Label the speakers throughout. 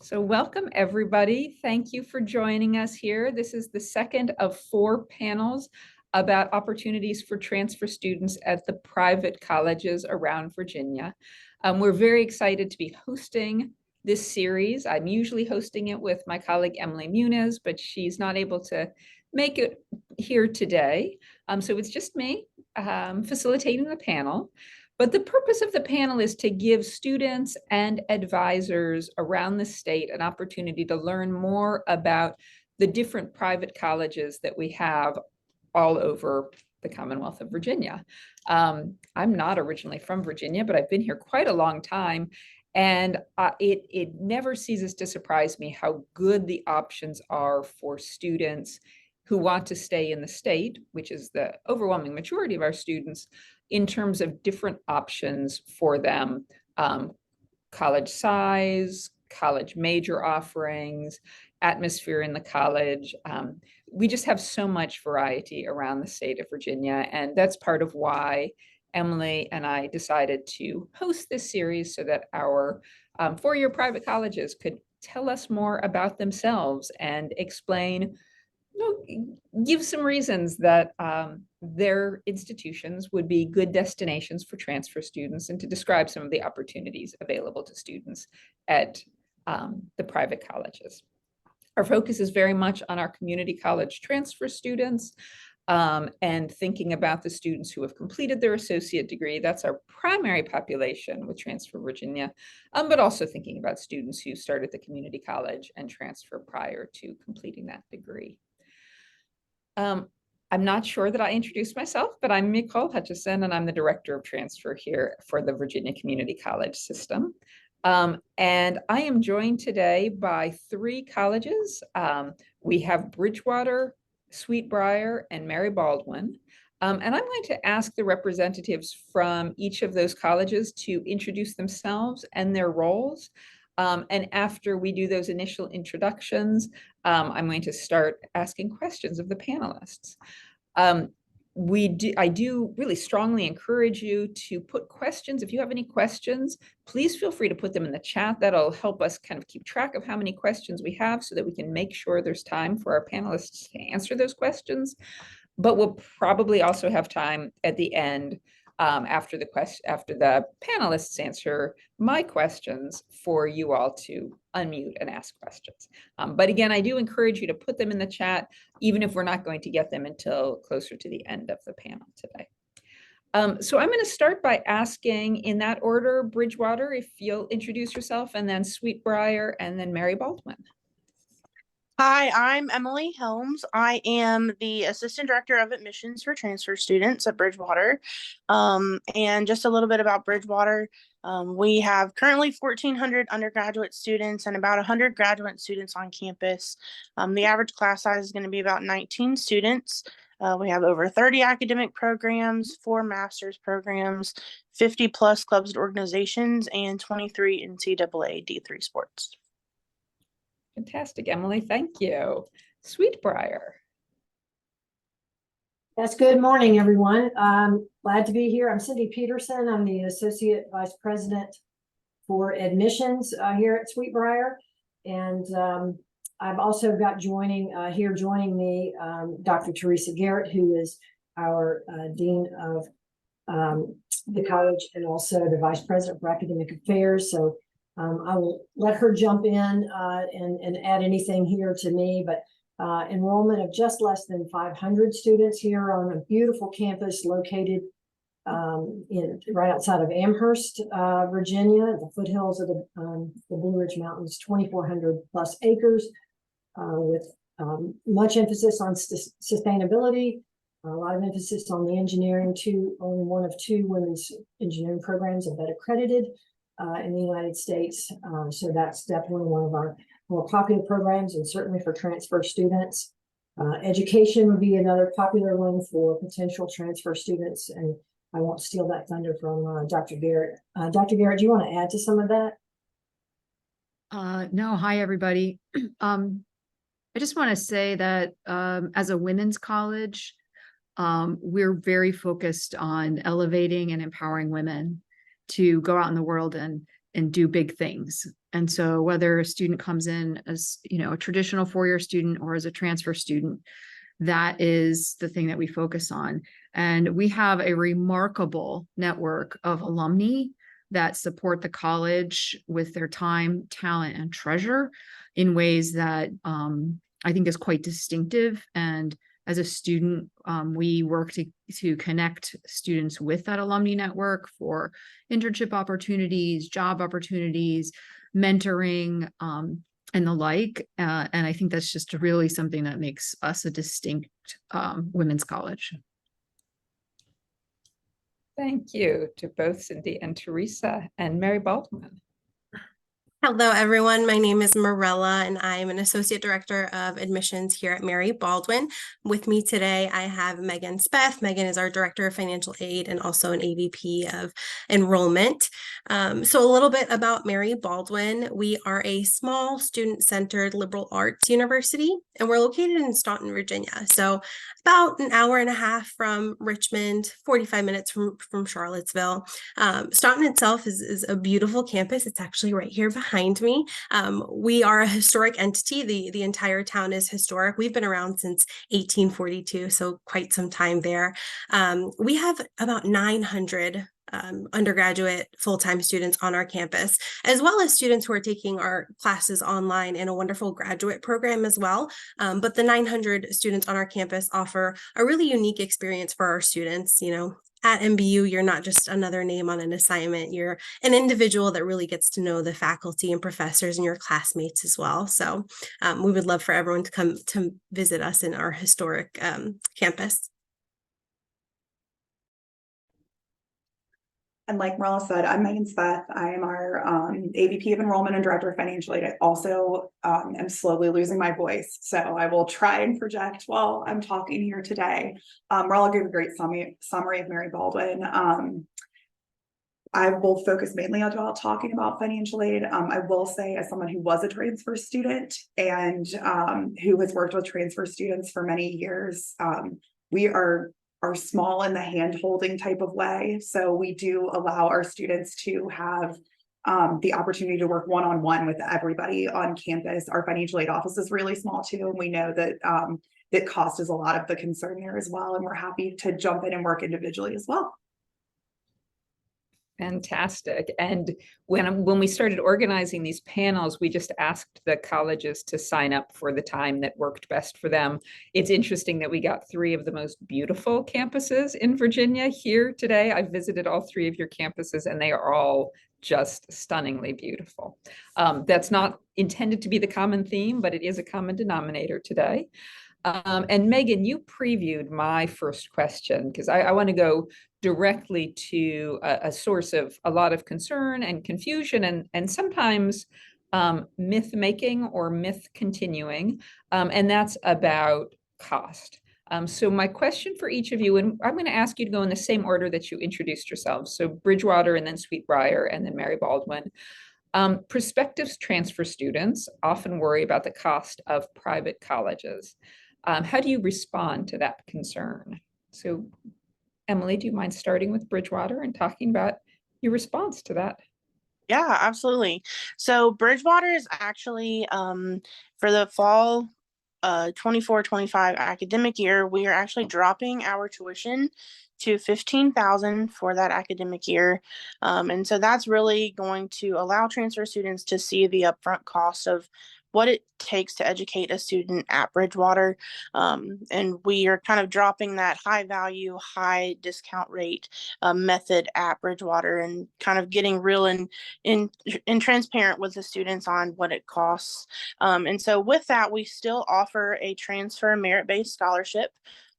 Speaker 1: So welcome, everybody. Thank you for joining us here. This is the second of 4 panels about opportunities for transfer students at the private colleges around Virginia. We're very excited to be hosting this series. I'm usually hosting it with my colleague Emily Muniz, but she's not able to make it here today. So it's just me facilitating the panel. But the purpose of the panel is to give students and advisors around the state an opportunity to learn more about the different private colleges that we have all over the Commonwealth of Virginia. I'm not originally from Virginia, but I've been here quite a long time. And it never ceases to surprise me how good the options are for students who want to stay in the state, which is the overwhelming majority of our students, in terms of different options for them, college size, college major offerings, atmosphere in the college. We just have so much variety around the state of Virginia, and that's part of why Emily and I decided to host this series so that our four-year private colleges could tell us more about themselves and explain, give some reasons that their institutions would be good destinations for transfer students, and to describe some of the opportunities available to students at the private colleges. Our focus is very much on our community college transfer students and thinking about the students who have completed their associate degree. That's our primary population with Transfer Virginia, but also thinking about students who started the community college and transfer prior to completing that degree. I'm not sure that I introduced myself, but I'm Nicole Hutchison, and I'm the Director of Transfer here for the Virginia Community College System. And I am joined today by 3 colleges. We have Bridgewater, Sweet Briar, and Mary Baldwin. And I'm going to ask the representatives from each of those colleges to introduce themselves and their roles. And after we do those initial introductions, I'm going to start asking questions of the panelists. I do really strongly encourage you to put questions. If you have any questions, please feel free to put them in the chat. That'll help us kind of keep track of how many questions we have so that we can make sure there's time for our panelists to answer those questions. But we'll probably also have time at the end after the panelists answer my questions for you all to unmute and ask questions. But again, I do encourage you to put them in the chat, even if we're not going to get them until closer to the end of the panel today. So I'm going to start by asking, in that order, Bridgewater, if you'll introduce yourself, and then Sweet Briar, and then Mary Baldwin.
Speaker 2: Hi, I'm Emily Helms. I am the Assistant Director of Admissions for Transfer Students at Bridgewater. And just a little bit about Bridgewater. We have currently 1,400 undergraduate students and about 100 graduate students on campus. The average class size is going to be about 19 students. We have over 30 academic programs, 4 master's programs, 50 plus clubs and organizations, and 23 NCAA D3 sports.
Speaker 1: Fantastic, Emily. Thank you. Sweet Briar.
Speaker 3: Yes, good morning, everyone. Glad to be here. I'm Cindy Peterson. I'm the Associate Vice President for Admissions here at Sweet Briar. And I've also got joining me, Dr. Teresa Garrett, who is our Dean of the college and also the Vice President for Academic Affairs. So I will let her jump in and add anything here to me, but enrollment of just less than 500 students here on a beautiful campus located right outside of Amherst, Virginia, at the foothills of the Blue Ridge Mountains, 2,400 plus acres, with much emphasis on sustainability, a lot of emphasis on the engineering, only one of 2 women's engineering programs that are accredited in the United States. So that's definitely one of our more popular programs, and certainly for transfer students. Education would be another popular one for potential transfer students, and I won't steal that thunder from Dr. Garrett. Dr. Garrett, do you want to add to some of that?
Speaker 4: No, hi, everybody. I just want to say that as a women's college, we're very focused on elevating and empowering women to go out in the world and and do big things. And so whether a student comes in as, a traditional four-year student or as a transfer student, that is the thing that we focus on. And we have a remarkable network of alumni that support the college with their time, talent, and treasure in ways that I think is quite distinctive. And as a student, we work to connect students with that alumni network for internship opportunities, job opportunities, mentoring, and the like. And I think that's just really something that makes us a distinct women's college.
Speaker 1: Thank you to both Cindy and Teresa. And Mary Baldwin.
Speaker 5: Hello, everyone. My name is Marella, and I'm an Associate Director of Admissions here at Mary Baldwin. With me today, I have Megan Speth. Megan is our Director of Financial Aid and also an AVP of Enrollment. So a little bit about Mary Baldwin. We are a small student-centered liberal arts university, and we're located in Staunton, Virginia. So about an hour and a half from Richmond, 45 minutes from Charlottesville. Staunton itself is a beautiful campus. It's actually right here behind me. We are a historic entity. The entire town is historic. We've been around since 1842, so quite some time there. We have about 900 undergraduate full-time students on our campus, as well as students who are taking our classes online in a wonderful graduate program as well. But the 900 students on our campus offer a really unique experience for our students. At MBU, you're not just another name on an assignment. You're an individual that really gets to know the faculty and professors and your classmates as well. So we would love for everyone to come to visit us in our historic campus.
Speaker 6: And like Marella said, I'm Megan Speth. I am our AVP of Enrollment and Director of Financial Aid. I also am slowly losing my voice, so I will try and project while I'm talking here today. Marella gave a great summary of Mary Baldwin. I will focus mainly on talking about financial aid. I will say, as someone who was a transfer student and who has worked with transfer students for many years, we are small in the hand-holding type of way. So we do allow our students to have the opportunity to work one-on-one with everybody on campus. Our financial aid office is really small too, and we know that that cost is a lot of the concern here as well, and we're happy to jump in and work individually as well.
Speaker 1: Fantastic. And when we started organizing these panels, we just asked the colleges to sign up for the time that worked best for them. It's interesting that we got 3 of the most beautiful campuses in Virginia here today. I visited all 3 of your campuses, and they are all just stunningly beautiful. That's not intended to be the common theme, but it is a common denominator today. And Megan, you previewed my first question because I want to go directly to a source of a lot of concern and confusion and sometimes myth making or myth continuing, and that's about cost. So my question for each of you, and I'm going to ask you to go in the same order that you introduced yourselves. So Bridgewater and then Sweet Briar and then Mary Baldwin. Prospective transfer students often worry about the cost of private colleges. How do you respond to that concern? So Emily, do you mind starting with Bridgewater and talking about your response to that?
Speaker 2: Yeah, absolutely. So Bridgewater is actually for the fall 24-25 academic year, we are actually dropping our tuition to $15,000 for that academic year. And so that's really going to allow transfer students to see the upfront cost of what it takes to educate a student at Bridgewater. And we are kind of dropping that high value, high discount rate method at Bridgewater and kind of getting real and transparent with the students on what it costs. And so with that, we still offer a transfer merit-based scholarship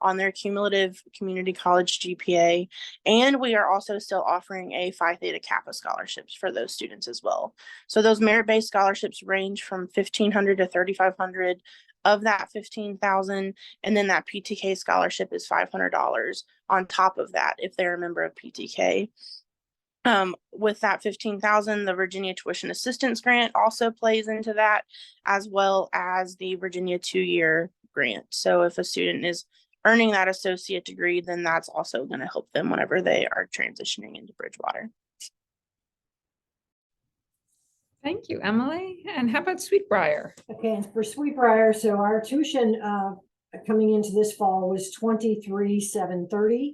Speaker 2: on their cumulative community college GPA. And we are also still offering a Phi Theta Kappa scholarships for those students as well. So those merit-based scholarships range from $1,500 to $3,500 of that $15,000. And then that PTK scholarship is $500 on top of that if they're a member of PTK. With that $15,000, the Virginia Tuition Assistance Grant also plays into that, as well as the Virginia 2-year grant. So if a student is earning that associate degree, then that's also going to help them whenever they are transitioning into Bridgewater.
Speaker 1: Thank you, Emily. And how about Sweetbriar?
Speaker 3: Okay, and for Sweetbriar, so our tuition coming into this fall was $23,730.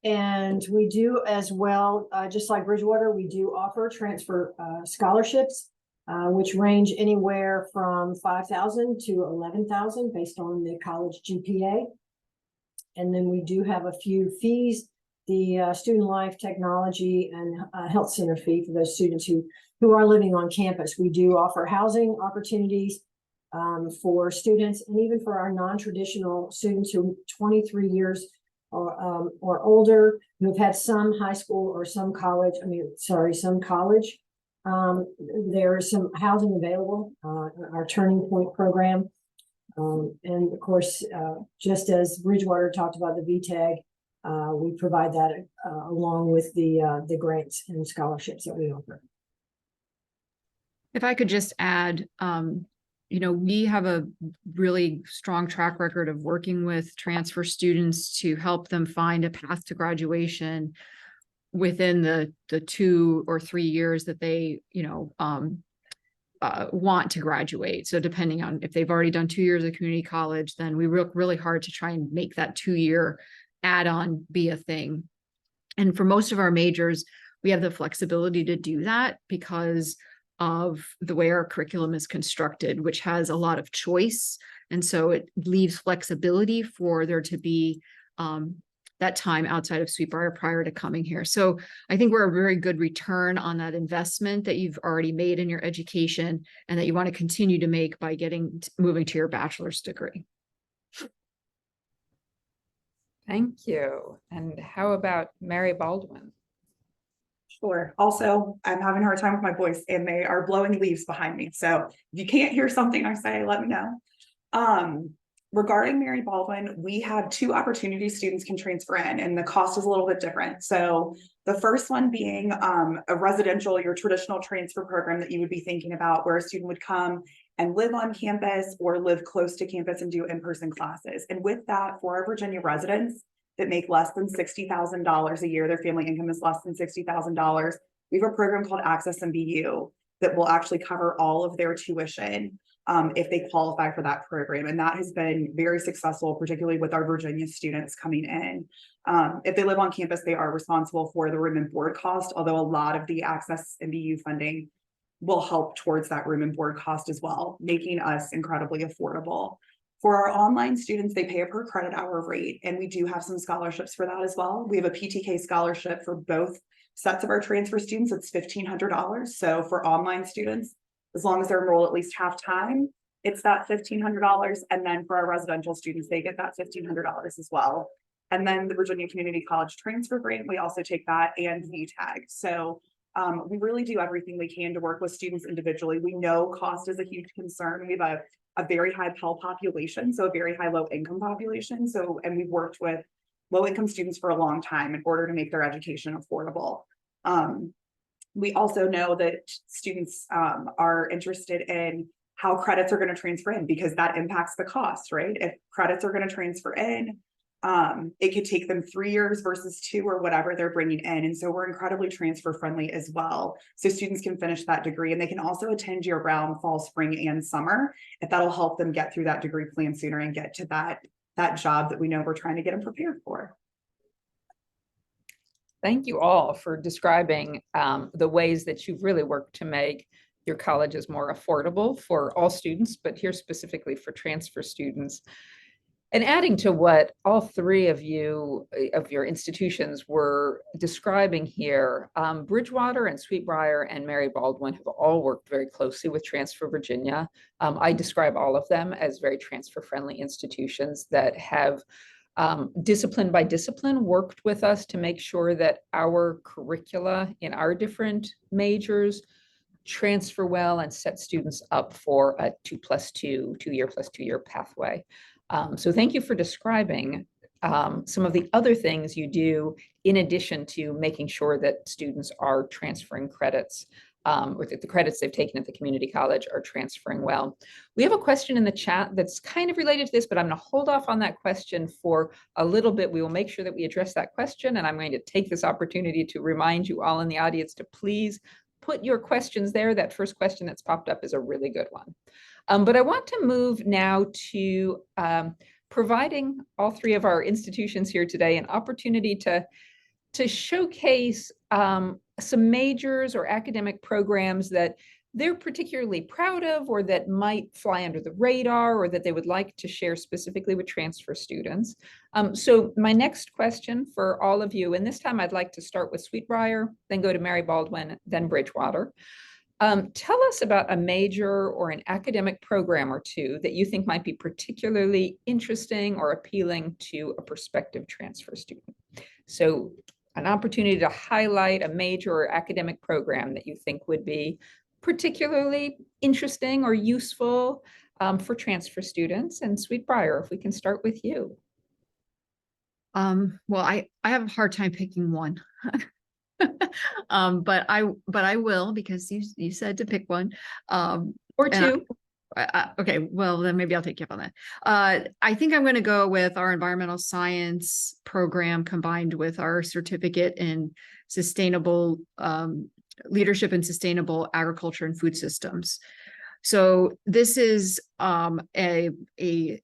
Speaker 3: And we do as well, just like Bridgewater, we do offer transfer scholarships, which range anywhere from 5,000 to 11,000 based on the college GPA. And then we do have a few fees, the student life, technology, and health center fee for those students who are living on campus. We do offer housing opportunities for students, and even for our non-traditional students who 23 years or older, who have had some high school or some college, some college. There's some housing available, our Turning Point program. And of course, just as Bridgewater talked about the VTAG, we provide that along with the grants and scholarships that we offer.
Speaker 4: If I could just add, we have a really strong track record of working with transfer students to help them find a path to graduation within the 2 or 3 years that they, want to graduate. So depending on if they've already done 2 years of community college, then we work really hard to try and make that 2-year add-on be a thing. And for most of our majors, we have the flexibility to do that because of the way our curriculum is constructed, which has a lot of choice. And so it leaves flexibility for there to be that time outside of Sweetbriar prior to coming here. So I think we're a very good return on that investment that you've already made in your education and that you want to continue to make by moving to your bachelor's degree.
Speaker 1: Thank you. And how about Mary Baldwin?
Speaker 6: Sure. Also, I'm having a hard time with my voice and they are blowing leaves behind me. So if you can't hear something I say, let me know. Regarding Mary Baldwin, we have 2 opportunities students can transfer in, and the cost is a little bit different. So the first one being a residential, your traditional transfer program that you would be thinking about, where a student would come and live on campus or live close to campus and do in-person classes. And with that, for our Virginia residents that make less than $60,000 a year, their family income is less than $60,000, we have a program called Access MBU that will actually cover all of their tuition if they qualify for that program. And that has been very successful, particularly with our Virginia students coming in. If they live on campus, they are responsible for the room and board cost, although a lot of the Access MBU funding will help towards that room and board cost as well, making us incredibly affordable. For our online students, they pay a per credit hour rate, and we do have some scholarships for that as well. We have a PTK scholarship for both sets of our transfer students. It's $1,500. So for online students, as long as they're enrolled at least half time, it's that $1,500. And then for our residential students, they get that $1,500 as well. And then the Virginia Community College Transfer Grant, we also take that, and VTAG. So we really do everything we can to work with students individually. We know cost is a huge concern. We have a very high Pell population, so a very high low income population. So, and we've worked with low income students for a long time in order to make their education affordable. We also know that students are interested in how credits are going to transfer in, because that impacts the cost, right? If credits are going to transfer in, it could take them 3 years versus 2 or whatever they're bringing in. And so we're incredibly transfer friendly as well. So students can finish that degree, and they can also attend year round, fall, spring, and summer, if that'll help them get through that degree plan sooner and get to that job that we know we're trying to get them prepared for.
Speaker 1: Thank you all for describing the ways that you've really worked to make your colleges more affordable for all students, but here specifically for transfer students. And adding to what all 3 of you, of your institutions were describing here, Bridgewater and Sweetbriar and Mary Baldwin have all worked very closely with Transfer Virginia. I describe all of them as very transfer-friendly institutions that have discipline by discipline worked with us to make sure that our curricula in our different majors transfer well and set students up for a 2+2 plus 2 year pathway. So thank you for describing some of the other things you do in addition to making sure that students are transferring credits, or that the credits they've taken at the community college are transferring well. We have a question in the chat that's kind of related to this, but I'm going to hold off on that question for a little bit. We will make sure that we address that question, and I'm going to take this opportunity to remind you all in the audience to please put your questions there. That first question that's popped up is a really good one. But I want to move now to providing all three of our institutions here today an opportunity to showcase some majors or academic programs that they're particularly proud of, or that might fly under the radar, or that they would like to share specifically with transfer students. So my next question for all of you, and this time I'd like to start with Sweet Briar, then go to Mary Baldwin, then Bridgewater. Tell us about a major or an academic program or two that you think might be particularly interesting or appealing to a prospective transfer student. So an opportunity to highlight a major or academic program that you think would be particularly interesting or useful for transfer students. And Sweet Briar, if we can start with you.
Speaker 4: Well, I have a hard time picking one. But I will, because you said to pick one.
Speaker 1: Or two.
Speaker 4: Okay, well, then maybe I'll take you up on that. I think I'm going to go with our environmental science program combined with our certificate in sustainable leadership and sustainable agriculture and food systems. So this is a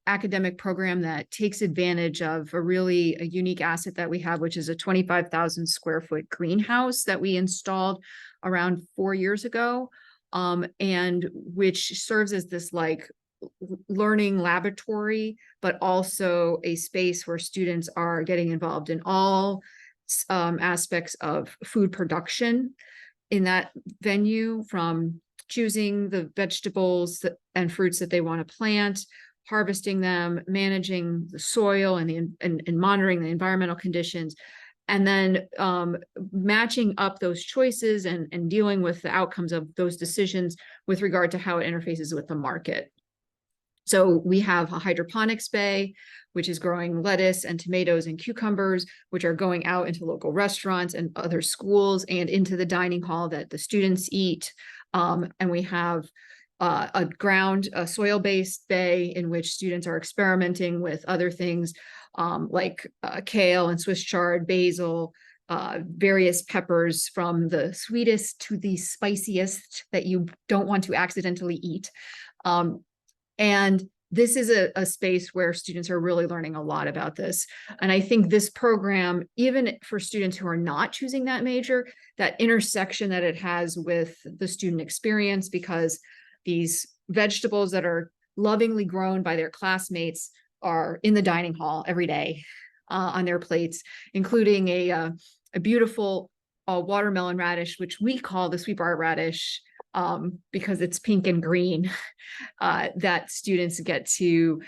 Speaker 4: academic program that takes advantage of a unique asset that we have, which is a 25,000 square foot greenhouse that we installed around 4 years ago, and which serves as this like learning laboratory, but also a space where students are getting involved in all aspects of food production in that venue, from choosing the vegetables and fruits that they want to plant, harvesting them, managing the soil and monitoring the environmental conditions, and then matching up those choices and dealing with the outcomes of those decisions with regard to how it interfaces with the market. So we have a hydroponics bay, which is growing lettuce and tomatoes and cucumbers, which are going out into local restaurants and other schools and into the dining hall that the students eat. And we have a soil-based bay in which students are experimenting with other things like kale and Swiss chard, basil, various peppers, from the sweetest to the spiciest that you don't want to accidentally eat. And this is a space where students are really learning a lot about this. And I think this program, even for students who are not choosing that major, that intersection that it has with the student experience, because these vegetables that are lovingly grown by their classmates are in the dining hall every day on their plates, including a beautiful watermelon radish, which we call the Sweet Briar radish, because it's pink and green, that students get to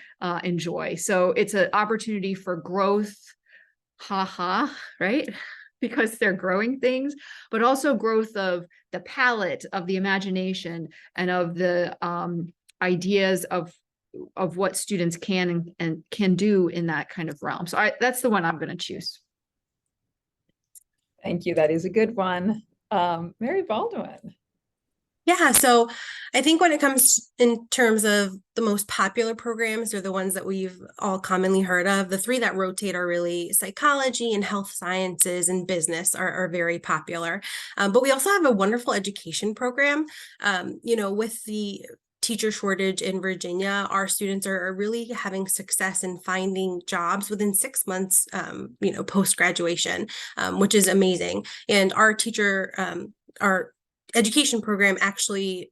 Speaker 4: enjoy. So it's an opportunity for growth, right? Because they're growing things, but also growth of the palate, of the imagination, and of the ideas of what students can and can do in that kind of realm. So that's the one I'm going to choose.
Speaker 1: Thank you. That is a good one. Mary Baldwin.
Speaker 5: Yeah, so I think when it comes in terms of the most popular programs, or the ones that we've all commonly heard of, the three that rotate are really psychology and health sciences and business are very popular. But we also have a wonderful education program. With the teacher shortage in Virginia, our students are really having success in finding jobs within 6 months, post-graduation, which is amazing. And our education program actually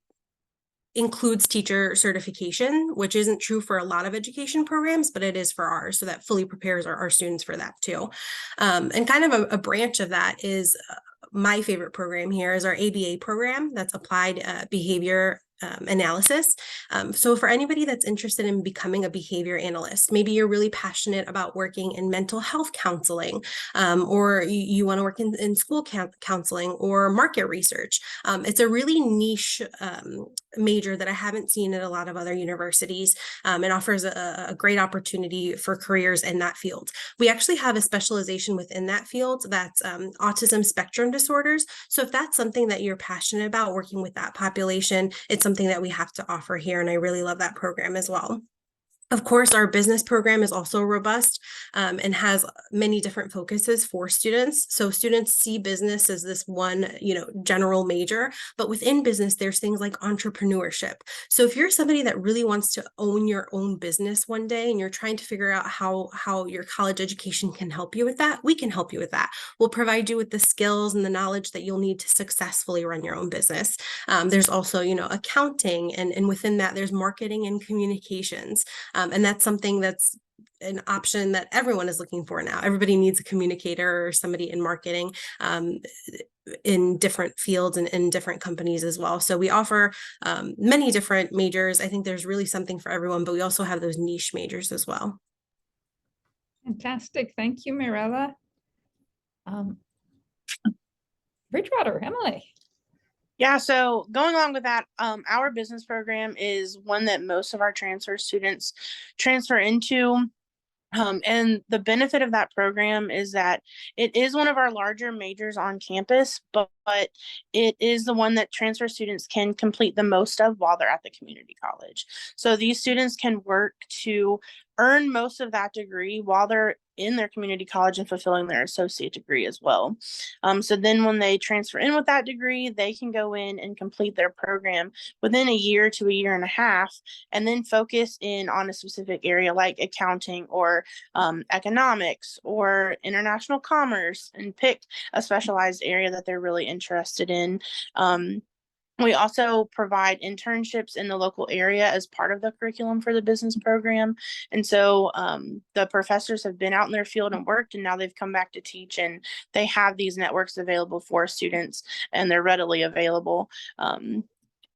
Speaker 5: includes teacher certification, which isn't true for a lot of education programs, but it is for ours. So that fully prepares our students for that too. And kind of a branch of that is my favorite program here is our ABA program, that's applied behavior analysis. So for anybody that's interested in becoming a behavior analyst, maybe you're really passionate about working in mental health counseling, or you want to work in school counseling or market research. It's a really niche major that I haven't seen at a lot of other universities. It offers a great opportunity for careers in that field. We actually have a specialization within that field that's autism spectrum disorders. So if that's something that you're passionate about, working with that population, it's something that we have to offer here. And I really love that program as well. Of course, our business program is also robust and has many different focuses for students. So students see business as this one, general major, but within business, there's things like entrepreneurship. So if you're somebody that really wants to own your own business one day and you're trying to figure out how your college education can help you with that, we can help you with that. We'll provide you with the skills and the knowledge that you'll need to successfully run your own business. There's also, accounting, and within that, there's marketing and communications. And that's something that's an option that everyone is looking for now. Everybody needs a communicator or somebody in marketing in different fields and in different companies as well. So we offer many different majors. I think there's really something for everyone, but we also have those niche majors as well.
Speaker 1: Fantastic. Thank you, Mirella. Bridgewater, Emily.
Speaker 2: Yeah, so going along with that, our business program is one that most of our transfer students transfer into. And the benefit of that program is that it is one of our larger majors on campus, but it is the one that transfer students can complete the most of while they're at the community college. So these students can work to earn most of that degree while they're in their community college and fulfilling their associate degree as well. So then when they transfer in with that degree, they can go in and complete their program within a year to a year and a half, and then focus in on a specific area like accounting or economics or international commerce, and pick a specialized area that they're really interested in. We also provide internships in the local area as part of the curriculum for the business program. And so the professors have been out in their field and worked, and now they've come back to teach, and they have these networks available for students, and they're readily available.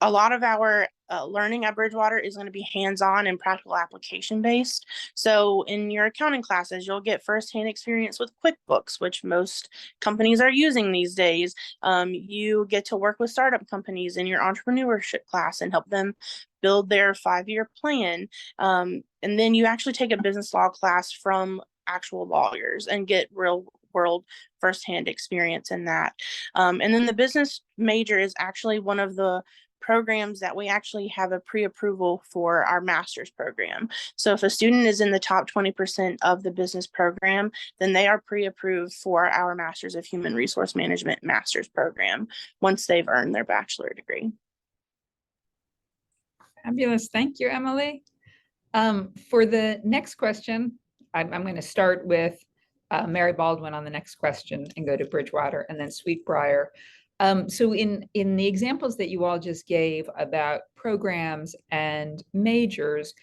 Speaker 2: A lot of our learning at Bridgewater is going to be hands-on and practical application based. So in your accounting classes, you'll get firsthand experience with QuickBooks, which most companies are using these days. You get to work with startup companies in your entrepreneurship class and help them build their 5-year plan. And then you actually take a business law class from actual lawyers and get real world firsthand experience in that. And then the business major is actually one of the programs that we actually have a pre-approval for our master's program. So if a student is in the top 20% of the business program, then they are pre-approved for our Master's of Human Resource Management master's program once they've earned their bachelor degree.
Speaker 1: Fabulous. Thank you, Emily. For the next question, I'm going to start with Mary Baldwin on the next question and go to Bridgewater and then Sweet Briar. So in the examples that you all just gave about programs and majors,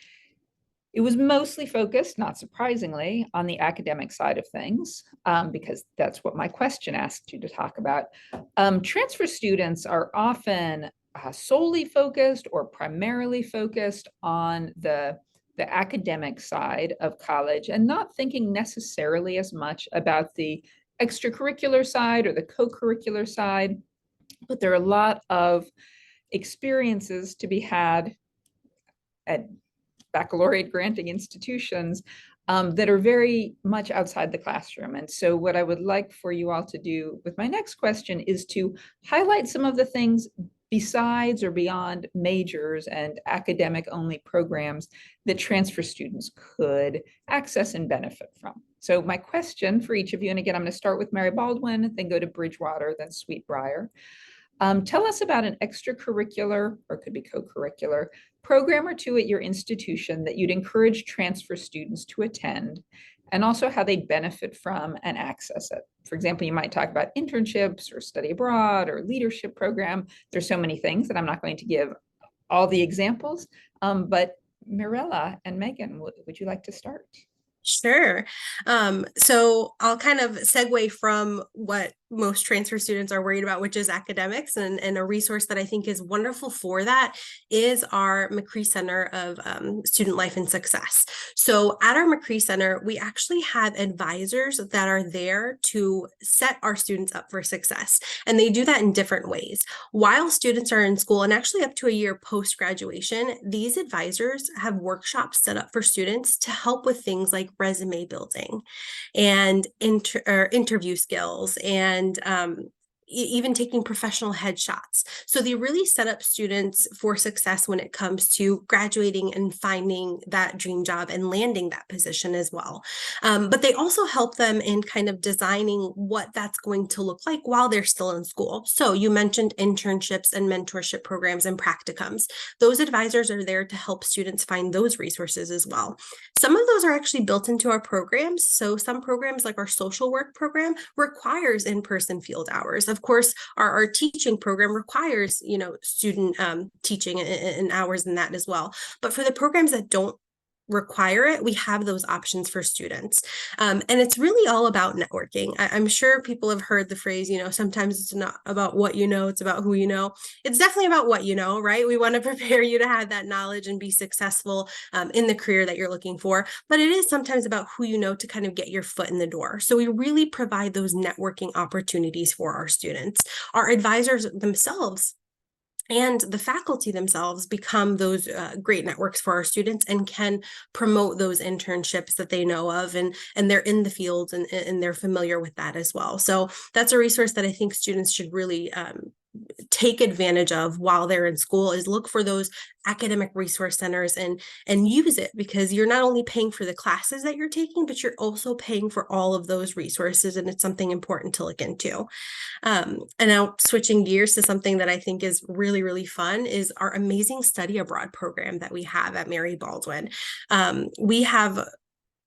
Speaker 1: it was mostly focused, not surprisingly, on the academic side of things, because that's what my question asked you to talk about. Transfer students are often solely focused or primarily focused on the academic side of college and not thinking necessarily as much about the extracurricular side or the co-curricular side. But there are a lot of experiences to be had at baccalaureate granting institutions that are very much outside the classroom. And so what I would like for you all to do with my next question is to highlight some of the things besides or beyond majors and academic only programs that transfer students could access and benefit from. So my question for each of you, and again, I'm going to start with Mary Baldwin, then go to Bridgewater, then Sweet Briar. Tell us about an extracurricular, or it could be co-curricular, program or two at your institution that you'd encourage transfer students to attend, and also how they benefit from and access it. For example, you might talk about internships or study abroad or leadership program. There's so many things that I'm not going to give all the examples, but Mirella and Megan, would you like to start?
Speaker 5: Sure. So I'll kind of segue from what most transfer students are worried about, which is academics, and a resource that I think is wonderful for that is our McCree Center of Student Life and Success. So at our McCree Center, we actually have advisors that are there to set our students up for success. And they do that in different ways. While students are in school, and actually up to a year post-graduation, these advisors have workshops set up for students to help with things like resume building and interview skills and even taking professional headshots. So they really set up students for success when it comes to graduating and finding that dream job and landing that position as well. But they also help them in kind of designing what that's going to look like while they're still in school. So you mentioned internships and mentorship programs and practicums. Those advisors are there to help students find those resources as well. Some of those are actually built into our programs. So some programs like our social work program requires in-person field hours. Of course, our teaching program requires, student teaching and hours in that as well. But for the programs that don't require it, we have those options for students. And it's really all about networking. I'm sure people have heard the phrase, sometimes it's not about what you know, it's about who you know. It's definitely about what you know, right? We want to prepare you to have that knowledge and be successful in the career that you're looking for. But it is sometimes about who you know to kind of get your foot in the door. So we really provide those networking opportunities for our students. Our advisors themselves and the faculty themselves become those great networks for our students and can promote those internships that they know of, and they're in the field and they're familiar with that as well. So that's a resource that I think students should really take advantage of while they're in school, is look for those academic resource centers and use it, because you're not only paying for the classes that you're taking, but you're also paying for all of those resources, and it's something important to look into. And now switching gears to something that I think is really, really fun is our amazing study abroad program that we have at Mary Baldwin. We have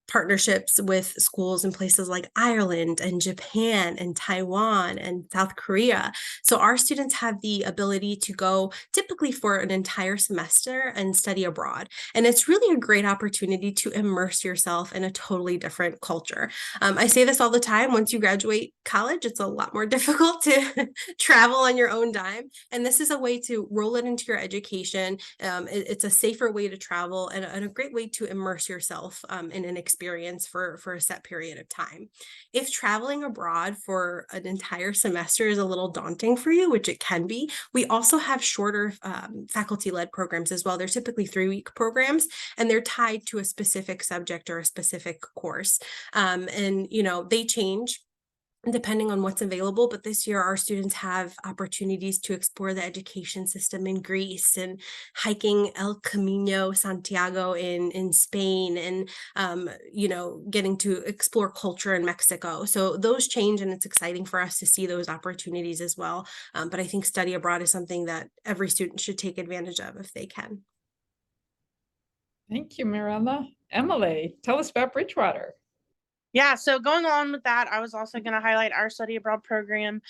Speaker 5: partnerships with schools in places like Ireland and Japan and Taiwan and South Korea. So our students have the ability to go typically for an entire semester and study abroad. And it's really a great opportunity to immerse yourself in a totally different culture. I say this all the time, once you graduate college, it's a lot more difficult to travel on your own dime. And this is a way to roll it into your education. It's a safer way to travel and a great way to immerse yourself in an experience for a set period of time. If traveling abroad for an entire semester is a little daunting for you, which it can be, we also have shorter faculty-led programs as well. They're typically 3-week programs, and they're tied to a specific subject or a specific course. And they change depending on what's available. But this year, our students have opportunities to explore the education system in Greece and hiking El Camino Santiago in Spain, and, getting to explore culture in Mexico. So those change, and it's exciting for us to see those opportunities as well. But I think study abroad is something that every student should take advantage of if they can.
Speaker 1: Thank you, Mirella. Emily, tell us about Bridgewater.
Speaker 2: Yeah, so going on with that, I was also going to highlight our study abroad program.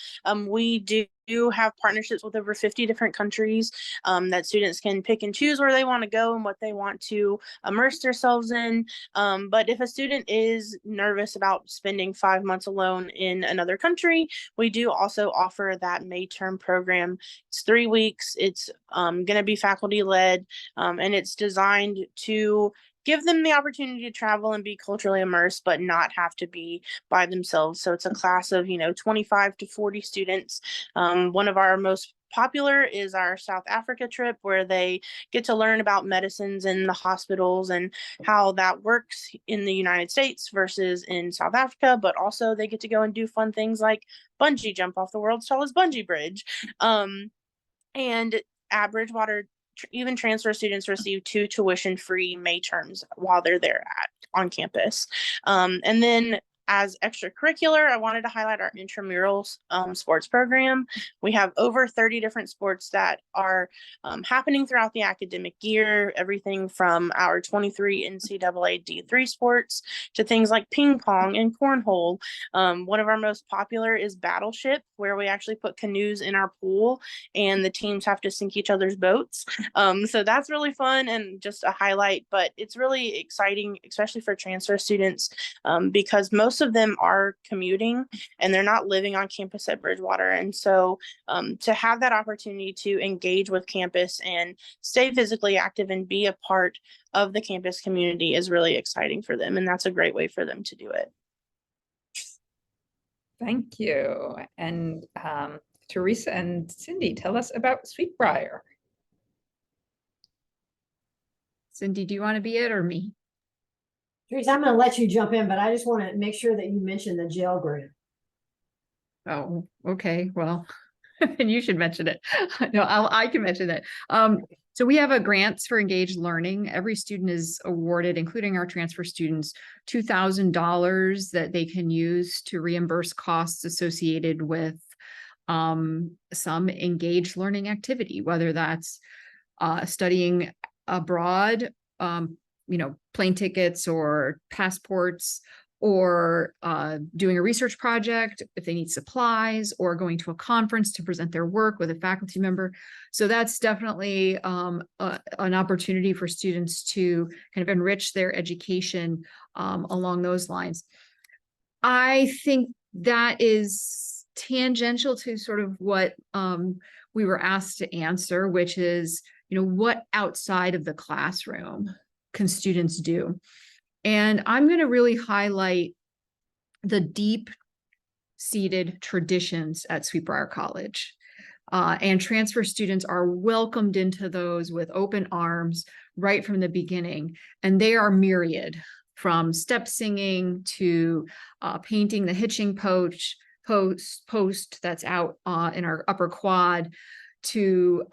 Speaker 2: We do have partnerships with over 50 different countries that students can pick and choose where they want to go and what they want to immerse themselves in. But if a student is nervous about spending 5 months alone in another country, we do also offer that May term program. It's 3 weeks. It's going to be faculty led, and it's designed to give them the opportunity to travel and be culturally immersed, but not have to be by themselves. So it's a class of, 25 to 40 students. One of our most popular is our South Africa trip, where they get to learn about medicines in the hospitals and how that works in the United States versus in South Africa. But also they get to go and do fun things like bungee jump off the world's tallest bungee bridge. And at Bridgewater, even transfer students receive 2 tuition-free May terms while they're there on campus. And then as extracurricular, I wanted to highlight our intramural sports program. We have over 30 different sports that are happening throughout the academic year, everything from our 23 NCAA D3 sports to things like ping pong and cornhole. One of our most popular is Battleship, where we actually put canoes in our pool and the teams have to sink each other's boats. So that's really fun and just a highlight, but it's really exciting, especially for transfer students, because most of them are commuting and they're not living on campus at Bridgewater. And so to have that opportunity to engage with campus and stay physically active and be a part of the campus community is really exciting for them. And that's a great way for them to do it.
Speaker 1: Thank you. And Teresa and Cindy, tell us about Sweet Briar.
Speaker 4: Cindy, do you want to be it or me?
Speaker 3: Teresa, I'm going to let you jump in, but I just want to make sure that you mention the jail grant.
Speaker 4: Oh, okay, well, and you should mention it. No, I can mention it. So we have a grants for engaged learning. Every student is awarded, including our transfer students, $2,000 that they can use to reimburse costs associated with some engaged learning activity, whether that's studying abroad, plane tickets or passports, or doing a research project if they need supplies, or going to a conference to present their work with a faculty member. So that's definitely an opportunity for students to kind of enrich their education along those lines. I think that is tangential to sort of what we were asked to answer, which is, what outside of the classroom can students do? And I'm going to really highlight the deep-seated traditions at Sweetbriar College. And transfer students are welcomed into those with open arms right from the beginning. And they are myriad, from step singing to painting the hitching post that's out in our upper quad, to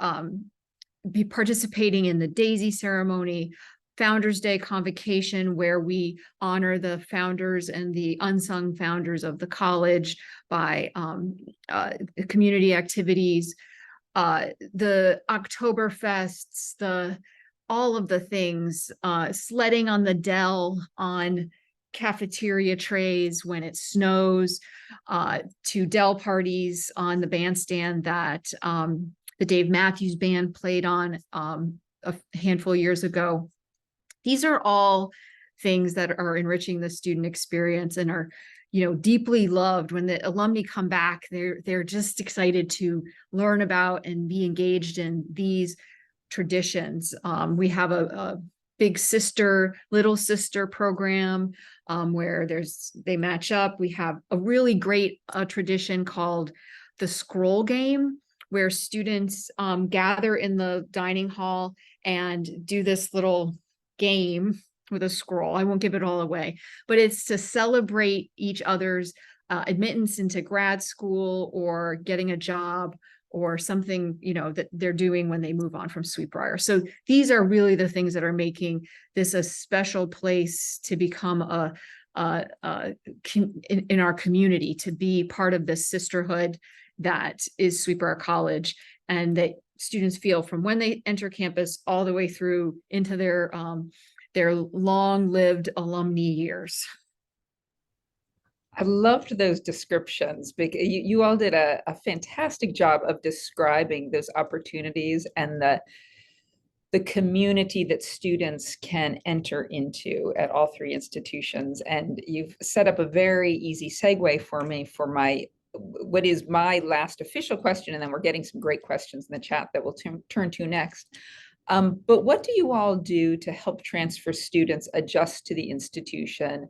Speaker 4: be participating in the daisy ceremony, Founders Day convocation, where we honor the founders and the unsung founders of the college by community activities, the Oktoberfests, all of the things, sledding on the Dell on cafeteria trays when it snows, to Dell parties on the bandstand that the Dave Matthews Band played on a handful of years ago. These are all things that are enriching the student experience and are, deeply loved. When the alumni come back, they're just excited to learn about and be engaged in these traditions. We have a big sister, little sister program where they match up. We have a really great tradition called the scroll game, where students gather in the dining hall and do this little game with a scroll. I won't give it all away, but it's to celebrate each other's admittance into grad school or getting a job or something, that they're doing when they move on from Sweetbriar. So these are really the things that are making this a special place to become in our community, to be part of this sisterhood that is Sweetbriar College, and that students feel from when they enter campus all the way through into their long-lived alumni years.
Speaker 1: I loved those descriptions because you all did a fantastic job of describing those opportunities and the community that students can enter into at all three institutions. And you've set up a very easy segue for me for what is my last official question, and then we're getting some great questions in the chat that we'll turn to next. But what do you all do to help transfer students adjust to the institution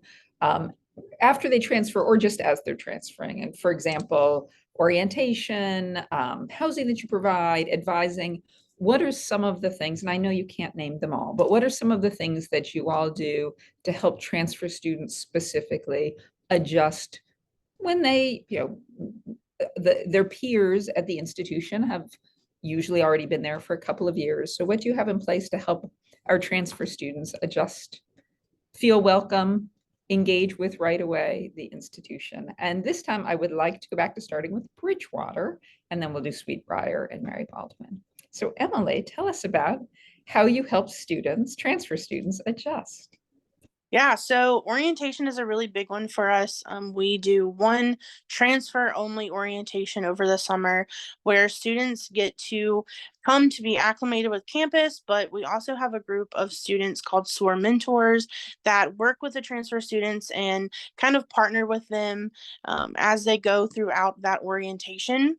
Speaker 1: after they transfer, or just as they're transferring? And for example, orientation, housing that you provide, advising. What are some of the things, and I know you can't name them all, but what are some of the things that you all do to help transfer students specifically adjust when they, their peers at the institution have usually already been there for a couple of years? So what do you have in place to help our transfer students adjust, feel welcome, engage with right away the institution? And this time I would like to go back to starting with Bridgewater, and then we'll do Sweetbriar and Mary Baldwin. So Emily, tell us about how you help students, transfer students, adjust.
Speaker 2: Yeah, so orientation is a really big one for us. We do one transfer only orientation over the summer where students get to come to be acclimated with campus, but we also have a group of students called SOAR mentors that work with the transfer students and kind of partner with them as they go throughout that orientation.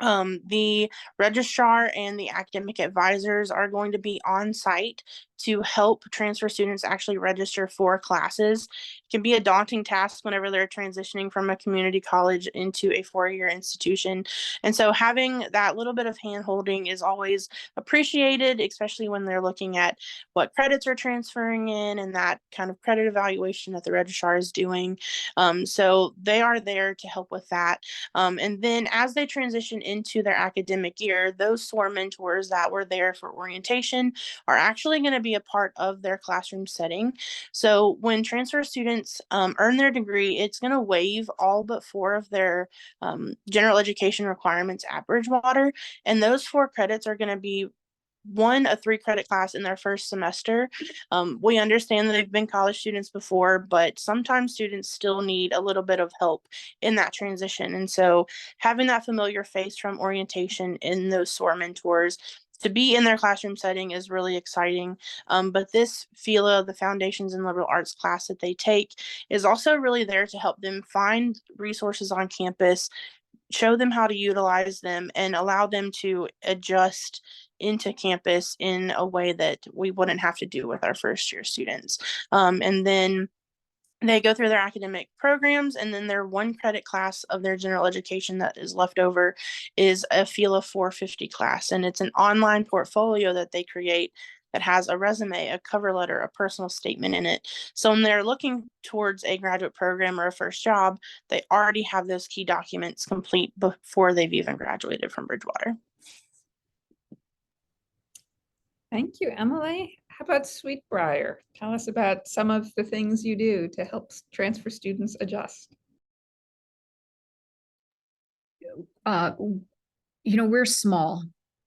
Speaker 2: The registrar and the academic advisors are going to be on site to help transfer students actually register for classes. It can be a daunting task whenever they're transitioning from a community college into a four-year institution. And so having that little bit of hand-holding is always appreciated, especially when they're looking at what credits are transferring in and that kind of credit evaluation that the registrar is doing. So they are there to help with that. And then as they transition into their academic year, those SOAR mentors that were there for orientation are actually going to be a part of their classroom setting. So when transfer students earn their degree, it's going to waive all but 4 of their general education requirements at Bridgewater. And those 4 credits are going to be a 3-credit class in their first semester. We understand that they've been college students before, but sometimes students still need a little bit of help in that transition. And so having that familiar face from orientation in those SOAR mentors to be in their classroom setting is really exciting. But this FILA, the Foundations in Liberal Arts class that they take, is also really there to help them find resources on campus, show them how to utilize them, and allow them to adjust into campus in a way that we wouldn't have to do with our first year students. And then they go through their academic programs, and then their 1-credit class of their general education that is left over is a FILA 450 class. And it's an online portfolio that they create that has a resume, a cover letter, a personal statement in it. So when they're looking towards a graduate program or a first job, they already have those key documents complete before they've even graduated from Bridgewater.
Speaker 1: Thank you, Emily. How about Sweet Briar? Tell us about some of the things you do to help transfer students adjust.
Speaker 4: We're small,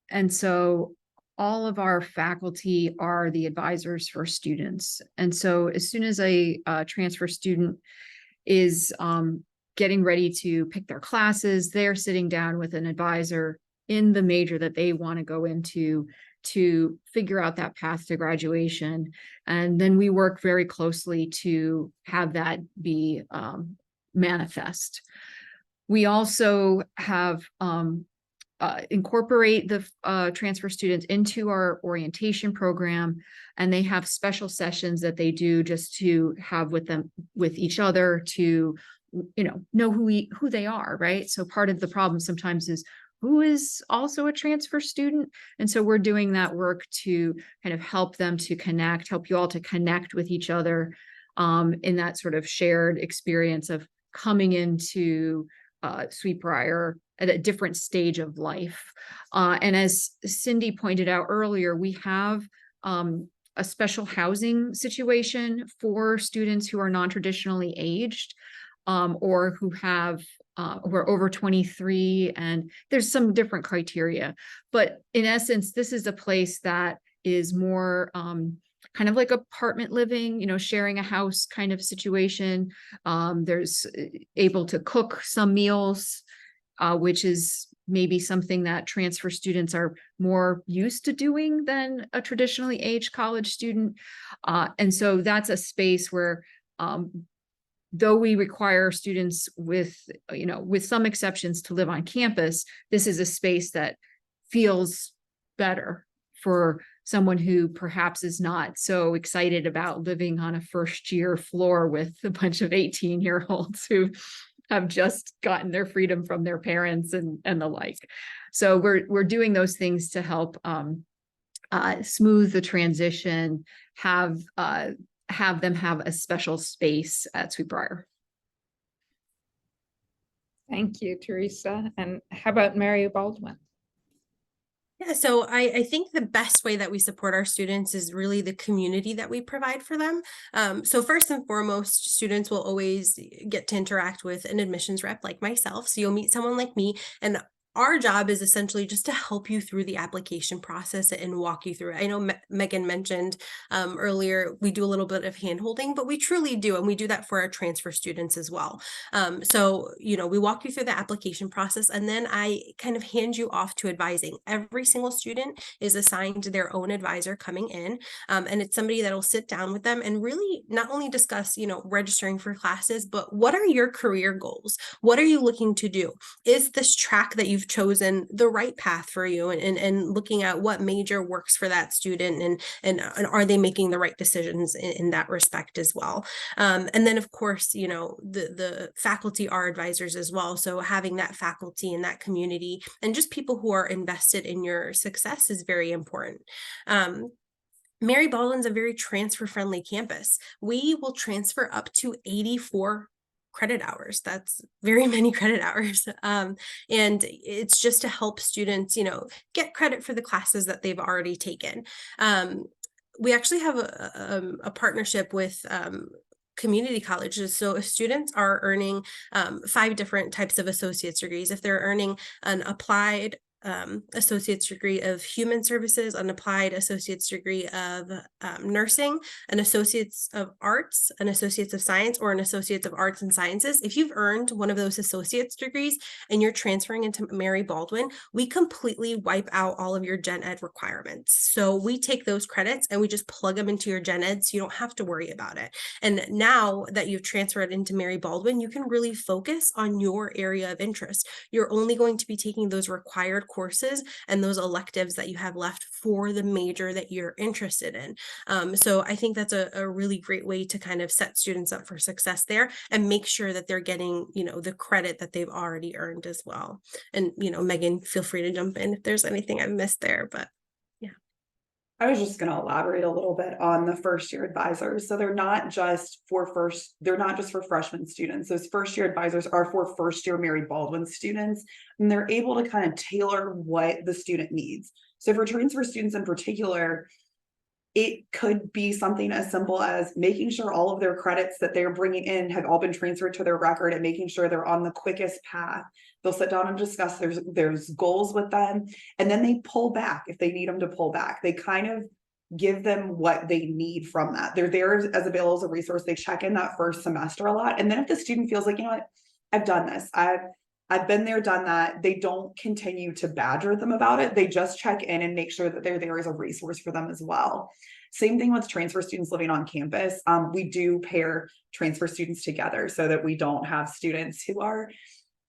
Speaker 4: and so all of our faculty are the advisors for students. And so as soon as a transfer student is getting ready to pick their classes, they're sitting down with an advisor in the major that they want to go into to figure out that path to graduation. And then we work very closely to have that be manifest. We also have incorporate the transfer students into our orientation program, and they have special sessions that they do just to have with each other to know who they are, right? So part of the problem sometimes is who is also a transfer student. And so we're doing that work to kind of help them to help you all to connect with each other in that sort of shared experience of coming into Sweet Briar at a different stage of life. And as Cindy pointed out earlier, we have a special housing situation for students who are non-traditionally aged or who are over 23, and there's some different criteria. But in essence, this is a place that is more kind of like apartment living, sharing a house kind of situation. There's able to cook some meals, which is maybe something that transfer students are more used to doing than a traditionally aged college student. And so that's a space where though we require students with some exceptions to live on campus, this is a space that feels better for someone who perhaps is not so excited about living on a first year floor with a bunch of 18-year-olds who have just gotten their freedom from their parents and the like. So we're doing those things to help smooth the transition, have them have a special space at Sweet Briar.
Speaker 1: Thank you, Teresa. And how about Mary Baldwin?
Speaker 5: Yeah, so I think the best way that we support our students is really the community that we provide for them. So first and foremost, students will always get to interact with an admissions rep like myself. So you'll meet someone like me, and our job is essentially just to help you through the application process and walk you through it. I know Megan mentioned earlier, we do a little bit of hand holding, but we truly do. And we do that for our transfer students as well. So, we walk you through the application process, and then I kind of hand you off to advising. Every single student is assigned their own advisor coming in. And it's somebody that will sit down with them and really not only discuss, registering for classes, but what are your career goals? What are you looking to do? Is this track that you've you've chosen the right path for you, and looking at what major works for that student, and are they making the right decisions in that respect as well. And then of course, you know, the faculty are advisors as well. So having that faculty and that community and just people who are invested in your success is very important. Mary Baldwin's a very transfer friendly campus. We will transfer up to 84 credit hours. That's very many credit hours. And it's just to help students, you know, get credit for the classes that they've already taken. We actually have a partnership with community colleges. So if students are earning 5 different types of associate's degrees, if they're earning an applied associate's degree of human services, an applied associate's degree of nursing, an associate's of arts, an associate's of science, or an associate's of arts and sciences. If you've earned one of those associate's degrees and you're transferring into Mary Baldwin, we completely wipe out all of your gen ed requirements. So we take those credits and we just plug them into your gen ed, so you don't have to worry about it. And now that you've transferred into Mary Baldwin, you can really focus on your area of interest. You're only going to be taking those required courses and those electives that you have left for the major that you're interested in. So I think that's a really great way to kind of set students up for success there and make sure that they're getting, you know, the credit that they've already earned as well. And, you know, Megan, feel free to jump in if there's anything I've missed there, but
Speaker 6: I was just going to elaborate a little bit on the first year advisors. So they're not just for freshman students. Those first year advisors are for first year Mary Baldwin students, and they're able to kind of tailor what the student needs. So for transfer students in particular, it could be something as simple as making sure all of their credits that they're bringing in have all been transferred to their record and making sure they're on the quickest path. They'll sit down and discuss there's goals with them, and then they pull back if they need them to pull back. They kind of give them what they need from that. They're there as available as a resource. They check in that first semester a lot. And then if the student feels like, you know what, I've done this, I've been there, done that, they don't continue to badger them about it. They just check in and make sure that they're there as a resource for them as well. Same thing with transfer students living on campus. We do pair transfer students together so that we don't have students who are,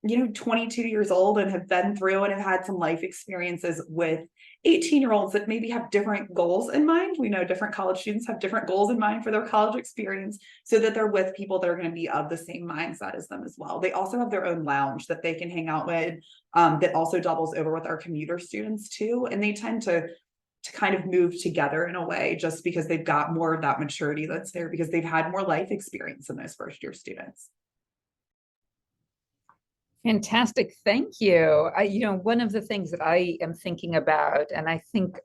Speaker 6: you know, 22 years old and have been through and have had some life experiences with 18-year-olds that maybe have different goals in mind. We know different college students have different goals in mind for their college experience, so that they're with people that are going to be of the same mindset as them as well. They also have their own lounge that they can hang out with, that also doubles over with our commuter students too. And they tend to kind of move together in a way, just because they've got more of that maturity that's there because they've had more life experience than those first year students.
Speaker 1: Fantastic. Thank you. You know, one of the things that I am thinking about, and I think,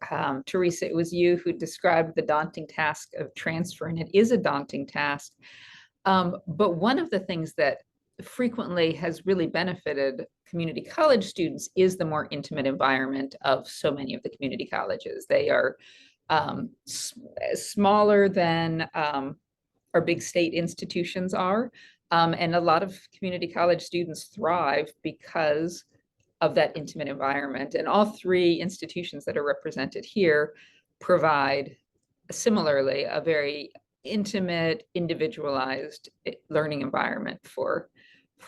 Speaker 1: Teresa, it was you who described the daunting task of transfer, and it is a daunting task. But one of the things that frequently has really benefited community college students is the more intimate environment of so many of the community colleges. They are smaller than our big state institutions are. And a lot of community college students thrive because of that intimate environment. And all 3 institutions that are represented here provide similarly a very intimate, individualized learning environment for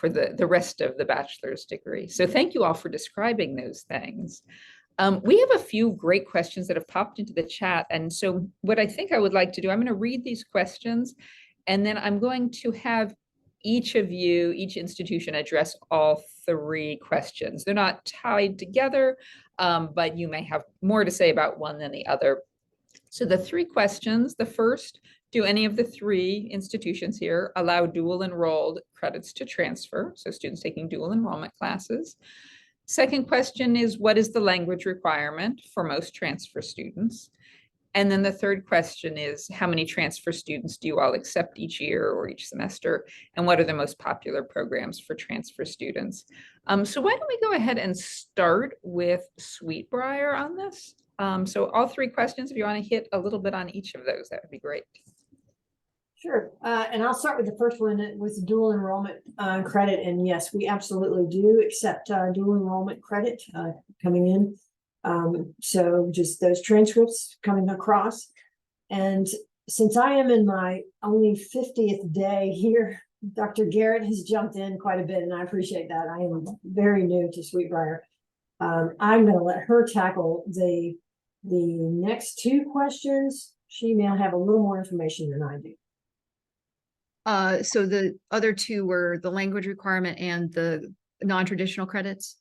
Speaker 1: the rest of the bachelor's degree. So thank you all for describing those things. We have a few great questions that have popped into the chat. And so what I think I would like to do, I'm going to read these questions, and then I'm going to have each of you, each institution, address all 3 questions. They're not tied together, but you may have more to say about one than the other. So the 3 questions, the first, do any of the 3 institutions here allow dual enrolled credits to transfer? So students taking dual enrollment classes. Second question is, what is the language requirement for most transfer students? And then the third question is, how many transfer students do you all accept each year or each semester? And what are the most popular programs for transfer students? So why don't we go ahead and start with Sweet Briar on this? So all 3 questions, if you want to hit a little bit on each of those, that would be great.
Speaker 3: Sure. And I'll start with the first one with dual enrollment credit. And yes, we absolutely do accept dual enrollment credit coming in. So just those transcripts coming across. And since I am in my only 50th day here, Dr. Garrett has jumped in quite a bit, and I appreciate that. I am very new to Sweet Briar. I'm gonna let her tackle the next two questions. She may have a little more information than I do.
Speaker 4: So the other two were the language requirement and the non-traditional credits.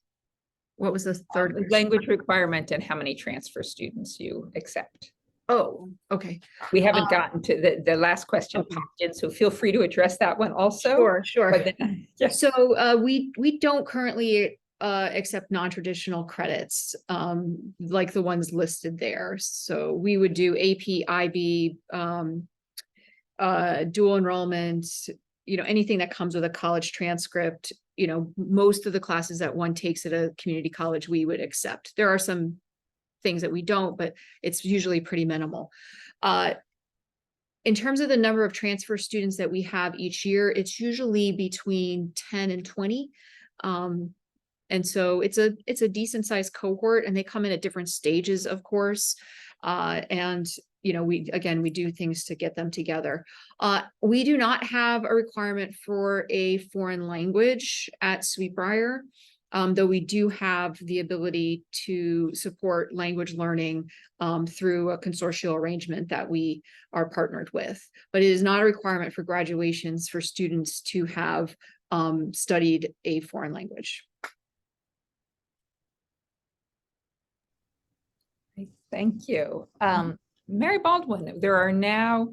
Speaker 4: What was the third? question?
Speaker 1: Language requirement and how many transfer students you accept.
Speaker 4: Oh, okay.
Speaker 1: We haven't gotten to the last question
Speaker 4: Okay.
Speaker 1: popped in, so feel free to address that one also.
Speaker 4: Sure.
Speaker 1: But then, yeah.
Speaker 4: So we don't currently accept non-traditional credits like the ones listed there. So we would do AP, IB, dual enrollment, anything that comes with a college transcript. Most of the classes that one takes at a community college, we would accept. There are some things that we don't, but it's usually pretty minimal. In terms of the number of transfer students that we have each year, it's usually between 10 and 20. And so it's a decent sized cohort, and they come in at different stages, of course. And we do things to get them together. We do not have a requirement for a foreign language at Sweetbriar, though we do have the ability to support language learning through a consortial arrangement that we are partnered with. But it is not a requirement for graduations for students to have studied a foreign language.
Speaker 1: Thank you. Mary Baldwin, there are now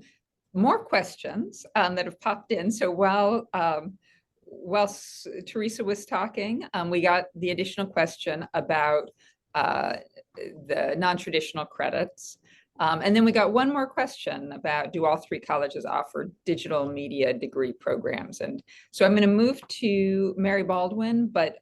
Speaker 1: more questions that have popped in. So while Teresa was talking, we got the additional question about the non-traditional credits. And then we got one more question about, do all three colleges offer digital media degree programs? And so I'm going to move to Mary Baldwin, but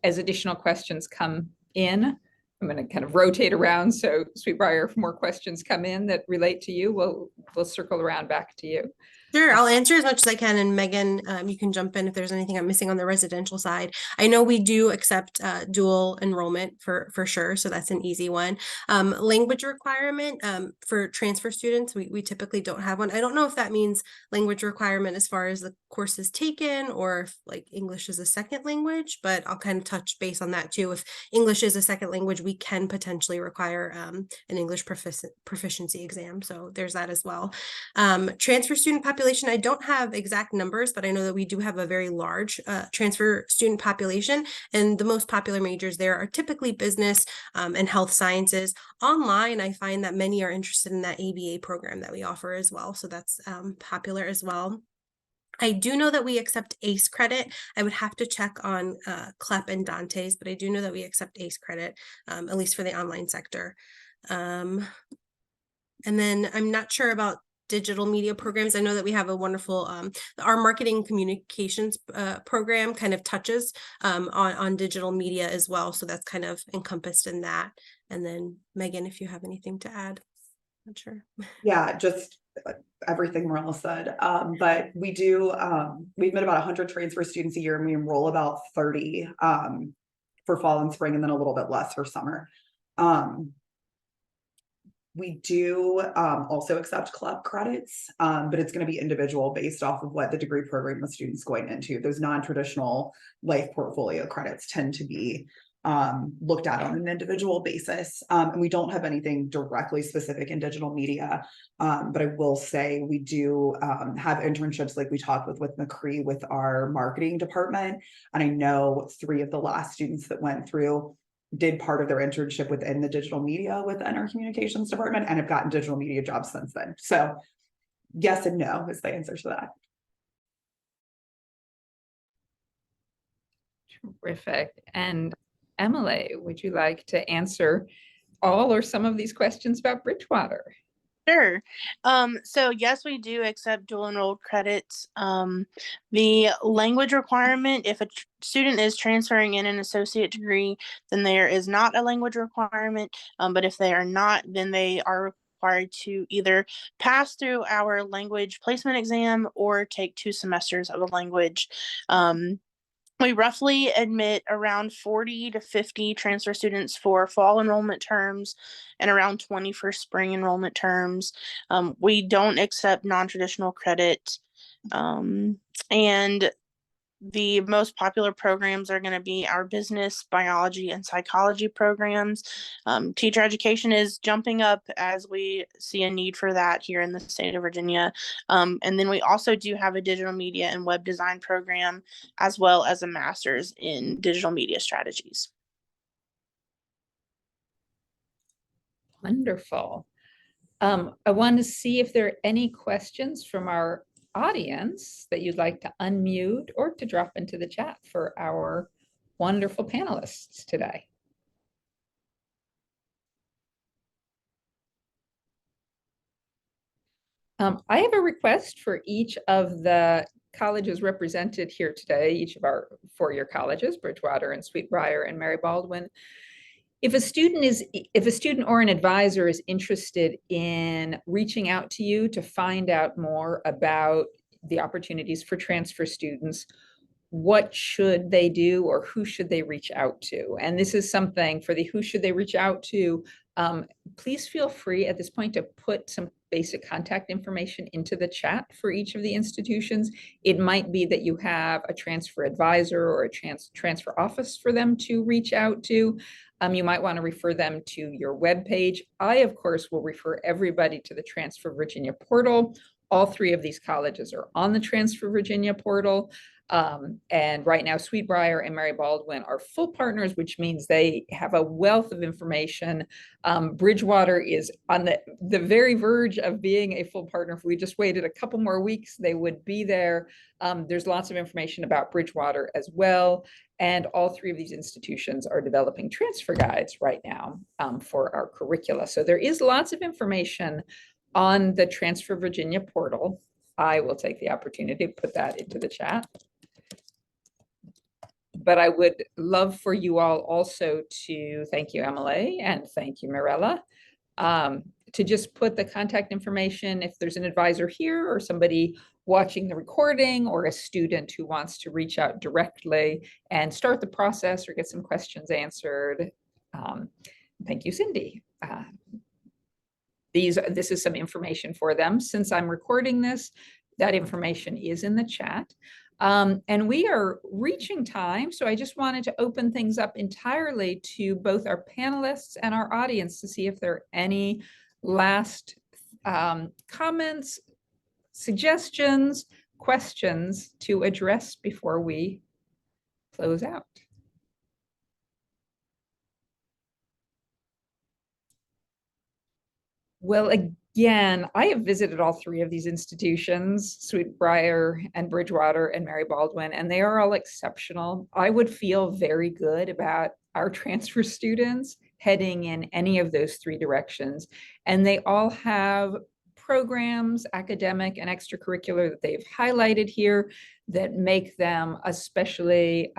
Speaker 1: as additional questions come in, I'm going to kind of rotate around. So Sweetbriar, if more questions come in that relate to you, we'll circle around back to you.
Speaker 5: Sure, I'll answer as much as I can, and Megan, you can jump in if there's anything I'm missing on the residential side. I know we do accept dual enrollment for sure, so that's an easy one. Language requirement for transfer students, we typically don't have one. I don't know if that means language requirement as far as the courses taken, or if like English is a second language, but I'll kind of touch base on that too. If English is a second language, we can potentially require an English proficiency exam, so there's that as well. Transfer student population, I don't have exact numbers, but I know that we do have a very large transfer student population, and the most popular majors there are typically business and health sciences. Online, I find that many are interested in that ABA program that we offer as well, so that's popular as well. I do know that we accept ACE credit. I would have to check on CLEP and Dante's, but I do know that we accept ACE credit, at least for the online sector. And then I'm not sure about digital media programs. I know that we have a wonderful, our marketing communications program kind of touches on digital media as well. So that's kind of encompassed in that. And then Megan, if you have anything to add, not sure.
Speaker 6: Yeah, just everything Marilla said. But we do, we admit about 100 transfer students a year, and we enroll about 30 for fall and spring, and then a little bit less for summer. We do also accept CLEP credits, but it's going to be individual based off of what the degree program the student's going into. Those non-traditional life portfolio credits tend to be looked at on an individual basis. And we don't have anything directly specific in digital media. But I will say we do have internships like we talked with McCree with our marketing department. And I know 3 of the last students that went through did part of their internship within the digital media within our communications department and have gotten digital media jobs since then. So yes and no is the answer to that.
Speaker 1: Terrific. And Emily, would you like to answer all or some of these questions about Bridgewater?
Speaker 2: Sure. So yes, we do accept dual enrolled credits. The language requirement, if a student is transferring in an associate degree, then there is not a language requirement. But if they are not, then they are required to either pass through our language placement exam or take 2 semesters of a language. We roughly admit around 40 to 50 transfer students for fall enrollment terms and around 20 for spring enrollment terms. We don't accept non-traditional credit. And The most popular programs are going to be our business, biology, and psychology programs. Teacher education is jumping up as we see a need for that here in the state of Virginia. And then we also do have a digital media and web design program, as well as a master's in digital media strategies.
Speaker 1: Wonderful. I want to see if there are any questions from our audience that you'd like to unmute or to drop into the chat for our wonderful panelists today. I have a request for each of the colleges represented here today, each of our four-year colleges, Bridgewater and Sweet-Briar and Mary Baldwin. If a student or an advisor is interested in reaching out to you to find out more about the opportunities for transfer students, what should they do or who should they reach out to? And this is something for the who should they reach out to. Please feel free at this point to put some basic contact information into the chat for each of the institutions. It might be that you have a transfer advisor or a transfer office for them to reach out to. You might want to refer them to your webpage. I, of course, will refer everybody to the Transfer Virginia portal. All three of these colleges are on the Transfer Virginia portal. And right now, Sweet-Briar and Mary Baldwin are full partners, which means they have a wealth of information. Bridgewater is on the very verge of being a full partner. If we just waited a couple more weeks, they would be there. There's lots of information about Bridgewater as well. And all three of these institutions are developing transfer guides right now for our curricula. So there is lots of information on the Transfer Virginia portal. I will take the opportunity to put that into the chat. But I would love for you all also to thank you, Emily, and thank you, Mirella, to just put the contact information if there's an advisor here or somebody watching the recording or a student who wants to reach out directly and start the process or get some questions answered. Thank you, Cindy. This is some information for them. Since I'm recording this, that information is in the chat. And we are reaching time, so I just wanted to open things up entirely to both our panelists and our audience to see if there are any last comments, suggestions, questions to address before we close out. Well, again, I have visited all three of these institutions, Sweet-Briar and Bridgewater and Mary Baldwin, and they are all exceptional. I would feel very good about our transfer students heading in any of those three directions. And they all have programs, academic and extracurricular, that they've highlighted here that make them especially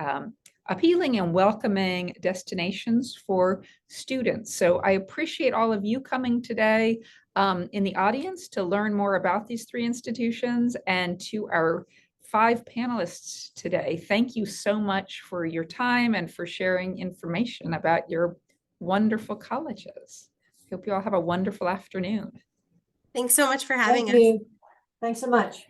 Speaker 1: appealing and welcoming destinations for students. So I appreciate all of you coming today in the audience to learn more about these three institutions, and to our 5 panelists today. Thank you so much for your time and for sharing information about your wonderful colleges. Hope you all have a wonderful afternoon.
Speaker 5: Thanks so much for having us.
Speaker 3: Thank you. Thanks so much.